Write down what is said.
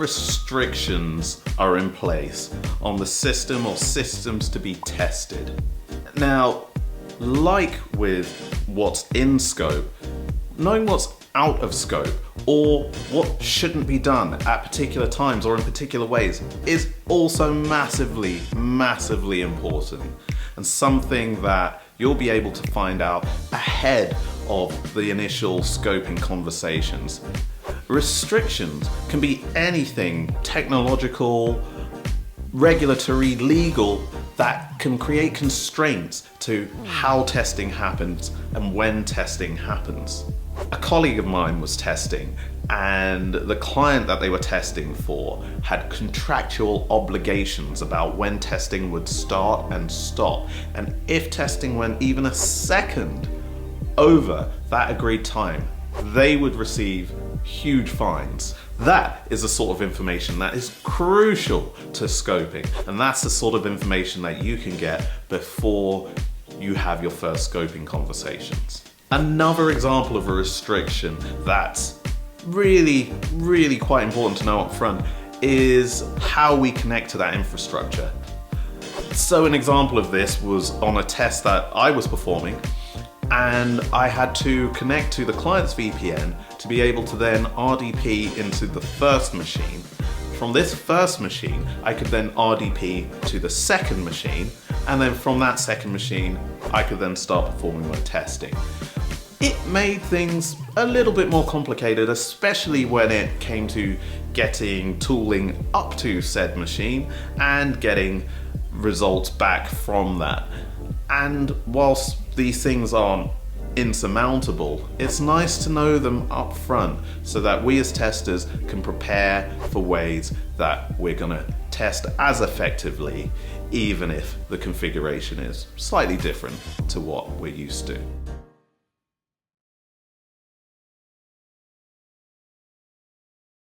restrictions are in place on the system or systems to be tested. Now, like with what's in scope, knowing what's out of scope or what shouldn't be done at particular times or in particular ways is also massively, massively important, and something that you'll be able to find out ahead of the initial scoping conversations. Restrictions can be anything technological, regulatory, legal, that can create constraints to how testing happens and when testing happens. A colleague of mine was testing, and the client that they were testing for had contractual obligations about when testing would start and stop, and if testing went even a second over that agreed time, they would receive huge fines. That is the sort of information that is crucial to scoping, and that's the sort of information that you can get before you have your first scoping conversations. Another example of a restriction that's really, really quite important to know up front is how we connect to that infrastructure. So an example of this was on a test that I was performing, and I had to connect to the client's VPN to be able to then RDP into the first machine. From this first machine, I could then RDP to the second machine, and then from that second machine, I could then start performing my testing. It made things a little bit more complicated, especially when it came to getting tooling up to said machine and getting results back from that. And whilst these things aren't insurmountable, it's nice to know them up front so that we as testers can prepare for ways that we're going to test as effectively, even if the configuration is slightly different to what we're used to.